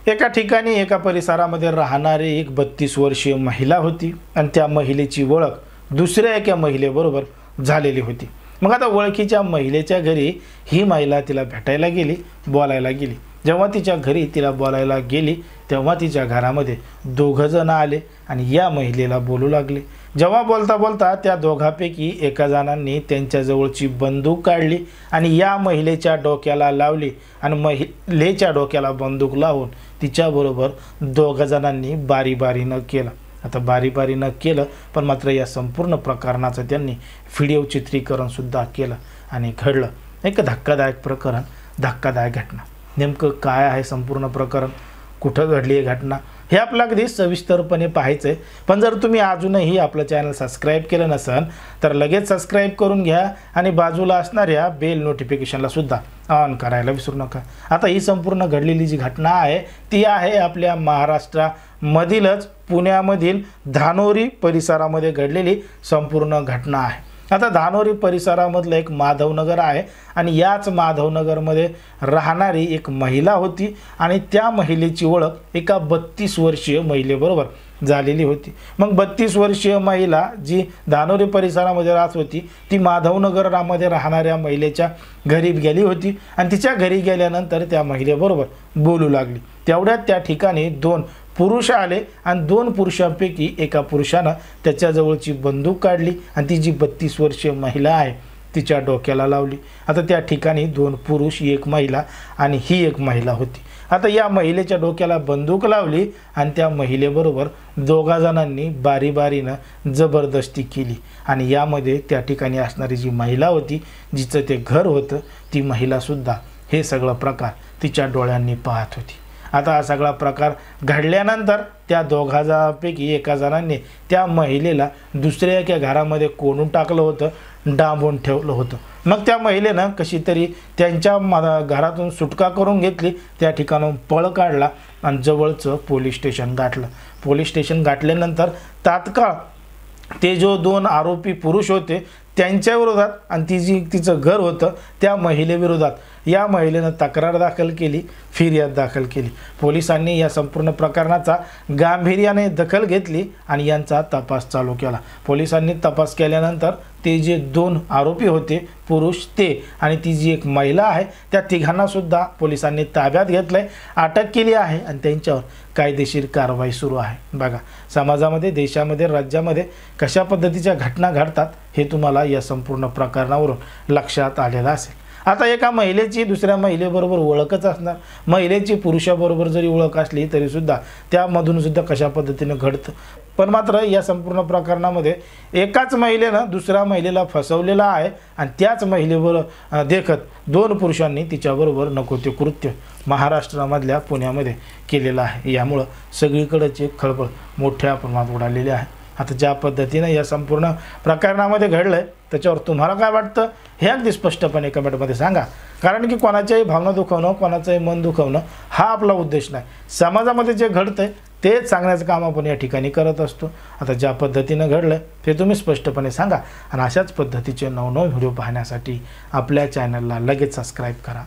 एका ठिकाणी एका परिसरामध्ये राहणारी एक 32 वर्षीय महिला होती आणि त्या महिलेची ओळख दुसऱ्या एका महिलेबरोबर झालेली होती। मग आता ओळखीच्या महिलेच्या घरी ही महिला तिला भेटायला गेली, बोलायला गेली। जेव्हा तिच्या घरी तिला बोलायला गेली तेव्हा तिच्या घरामध्ये दोघ जण आले आणि या महिलेला बोलू लागले। जेव्हा बोलता बोलता त्या दोघांपैकी एका जणांनी त्यांच्या जवळची बंदूक काढली आणि या महिलेच्या डोक्याला लावली आणि महिलेच्या डोक्याला बंदूक लावून तिच्याबरोबर दोघ जणांनी बारी-बारीनं केलं। आता बारी-बारीनं केलं पण मात्र या संपूर्ण प्रकरणाचं त्यांनी व्हिडिओ चित्रीकरण सुद्धा केलं आणि घडलं एक धक्कादायक प्रकरण, धक्कादायक घटना। नेमकं काय आहे संपूर्ण प्रकरण, कुठं घडली आहे घटना, हे आपल्याला अगदी सविस्तरपणे पाहायचं आहे। पण जर तुम्ही अजूनही आपलं चॅनल सबस्क्राईब केलं नसेल तर लगेच सबस्क्राईब करून घ्या आणि बाजूला असणाऱ्या बेल नोटिफिकेशनला सुद्धा ऑन करायला विसरू नका। आता ही संपूर्ण घडलेली जी घटना आहे ती आहे आपल्या महाराष्ट्रामधीलच पुण्यामधील धानोरी परिसरामध्ये घडलेली संपूर्ण घटना आहे। आता धानोरी परिसरामधलं एक माधवनगर आहे आणि याच माधवनगरमध्ये राहणारी एक महिला होती आणि त्या महिलेची ओळख एका 32 वर्षीय महिलेबरोबर झालेली होती। मग 32 वर्षीय महिला जी धानोरी परिसरामध्ये राहत होती ती माधवनगरमध्ये राहणाऱ्या महिलेच्या घरी गेली होती आणि तिच्या घरी गेल्यानंतर त्या महिलेबरोबर बोलू लागली। तेवढ्यात त्या ठिकाणी 2 पुरुष आले आणि 2 पुरुषांपैकी एका पुरुषानं त्याच्याजवळची बंदूक काढली आणि ती जी 32 वर्षीय महिला आहे तिच्या डोक्याला लावली। आता त्या ठिकाणी 2 पुरुष, एक महिला आणि ही एक महिला होती। आता या महिलेच्या डोक्याला बंदूक लावली आणि त्या महिलेबरोबर दोघा जणांनी बारी-बारीनं जबरदस्ती केली आणि यामध्ये त्या ठिकाणी असणारी जी महिला होती जिचं ते घर होतं ती महिलासुद्धा हे सगळं प्रकार तिच्या डोळ्यांनी पाहत होती। आता हा सगळा प्रकार घडल्यानंतर त्या दोघांपैकी एका जणांनी त्या महिलेला दुसऱ्या एका घरामध्ये कोंडून टाकलं होतं, डांबून ठेवलं होतं। मग त्या महिलेनं कशी तरी त्यांच्या घरातून सुटका करून घेतली, त्या ठिकाणून पळ काढला आणि जवळचं पोलीस स्टेशन गाठलं। पोलीस स्टेशन गाठल्यानंतर तात्काळ ते जो 2 आरोपी पुरुष होते त्यांच्या विरोधात आणि तिचं घर होतं त्या महिलेविरोधात या महिलेनं तक्रार दाखल केली, फिर्याद दाखल केली। पोलिसांनी या संपूर्ण प्रकरणाचा गांभीर्याने दखल घेतली आणि यांचा तपास चालू केला। पोलिसांनी तपास केल्यानंतर ते जे 2 आरोपी होते पुरुष ते आणि ती जी एक महिला आहे त्या तिघांना सुद्धा पोलिसांनी ताब्यात घेतलंय, अटक केली आहे आणि त्यांच्यावर कायदेशीर कारवाई सुरू आहे। बघा समाजामध्ये, देशामध्ये, राज्यामध्ये कशा पद्धतीच्या घटना घडतात हे तुम्हाला या संपूर्ण प्रकरणावरून लक्षात आलेलं असेल। आता एका महिलेची दुसऱ्या महिलेबरोबर ओळखच असणार, महिलेची पुरुषाबरोबर जरी ओळख असली तरी सुद्धा त्यामधून सुद्धा कशा पद्धतीने घडतं। पण मात्र या संपूर्ण प्रकरणामध्ये एकाच महिलेनं दुसऱ्या महिलेला फसवलेला आहे आणि त्याच महिलेबरोबर देखत 2 पुरुषांनी तिच्याबरोबर नको ते कृत्य महाराष्ट्रामधल्या पुण्यामध्ये केलेलं आहे। यामुळं सगळीकडेची खळबळ मोठ्या प्रमाणात उडालेली आहे। आता ज्या पद्धतीने या संपूर्ण प्रकरणामध्ये घडलंय त्याच्यावर तुम्हाला काय वाटतं हे अगदी स्पष्टपणे कमेंटमध्ये सांगा। कारण की कोणाच्याही भावना दुखवणं, कोणाचंही मन दुखवणं हा आपला उद्देश नाही। समाजामध्ये जे घडतंय तेच सांगण्याचं काम आपण या ठिकाणी करत असतो। आता ज्या पद्धतीनं घडलं ते तुम्ही स्पष्टपणे सांगा आणि अशाच पद्धतीचे नवनवीन व्हिडिओ पाहण्यासाठी आपल्या चॅनलला लगेच सबस्क्राईब करा।